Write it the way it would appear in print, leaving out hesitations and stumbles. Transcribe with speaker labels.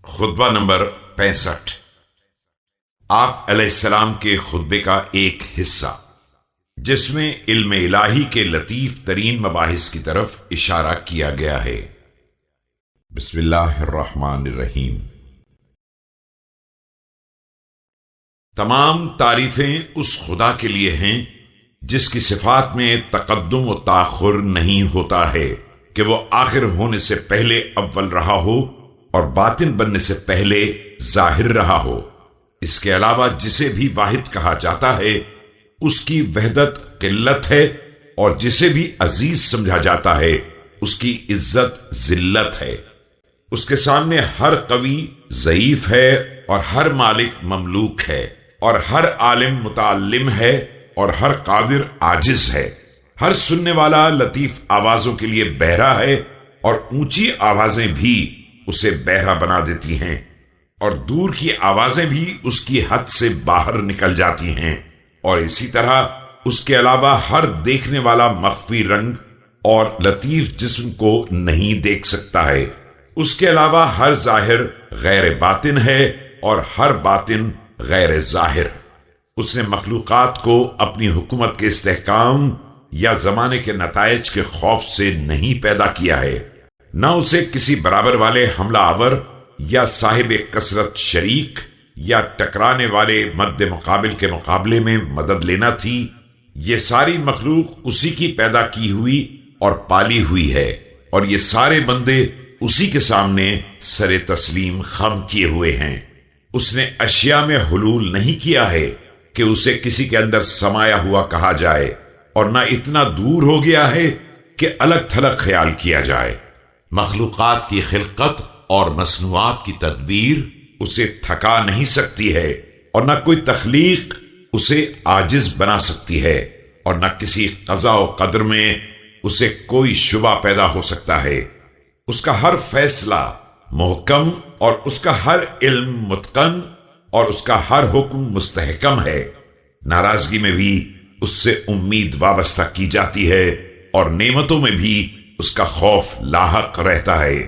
Speaker 1: خطبہ نمبر 65 آپ علیہ السلام کے خطبے کا ایک حصہ، جس میں علم الہی کے لطیف ترین مباحث کی طرف اشارہ کیا گیا ہے۔ بسم اللہ الرحمن الرحیم۔ تمام تعریفیں اس خدا کے لیے ہیں جس کی صفات میں تقدم و تاخر نہیں ہوتا ہے کہ وہ آخر ہونے سے پہلے اول رہا ہو اور باطن بننے سے پہلے ظاہر رہا ہو۔ اس کے علاوہ جسے بھی واحد کہا جاتا ہے اس کی وحدت قلت ہے، اور جسے بھی عزیز سمجھا جاتا ہے اس کی عزت ذلت ہے۔ اس کے سامنے ہر قوی ضعیف ہے، اور ہر مالک مملوک ہے، اور ہر عالم متعلم ہے، اور ہر قادر عاجز ہے۔ ہر سننے والا لطیف آوازوں کے لیے بہرا ہے، اور اونچی آوازیں بھی اسے بہرا بنا دیتی ہیں، اور دور کی آوازیں بھی اس کی حد سے باہر نکل جاتی ہیں۔ اور اسی طرح اس کے علاوہ ہر دیکھنے والا مخفی رنگ اور لطیف جسم کو نہیں دیکھ سکتا ہے۔ اس کے علاوہ ہر ظاہر غیر باطن ہے، اور ہر باطن غیر ظاہر۔ اس نے مخلوقات کو اپنی حکومت کے استحکام یا زمانے کے نتائج کے خوف سے نہیں پیدا کیا ہے، نہ اسے کسی برابر والے حملہ آور یا صاحب کثرت شریک یا ٹکرانے والے مد مقابل کے مقابلے میں مدد لینا تھی۔ یہ ساری مخلوق اسی کی پیدا کی ہوئی اور پالی ہوئی ہے، اور یہ سارے بندے اسی کے سامنے سر تسلیم خم کیے ہوئے ہیں۔ اس نے اشیاء میں حلول نہیں کیا ہے کہ اسے کسی کے اندر سمایا ہوا کہا جائے، اور نہ اتنا دور ہو گیا ہے کہ الگ تھلگ خیال کیا جائے۔ مخلوقات کی خلقت اور مصنوعات کی تدبیر اسے تھکا نہیں سکتی ہے، اور نہ کوئی تخلیق اسے عاجز بنا سکتی ہے، اور نہ کسی قضاء و قدر میں اسے کوئی شبہ پیدا ہو سکتا ہے۔ اس کا ہر فیصلہ محکم، اور اس کا ہر علم متقن، اور اس کا ہر حکم مستحکم ہے۔ ناراضگی میں بھی اس سے امید وابستہ کی جاتی ہے، اور نعمتوں میں بھی اس کا خوف لاحق رہتا ہے۔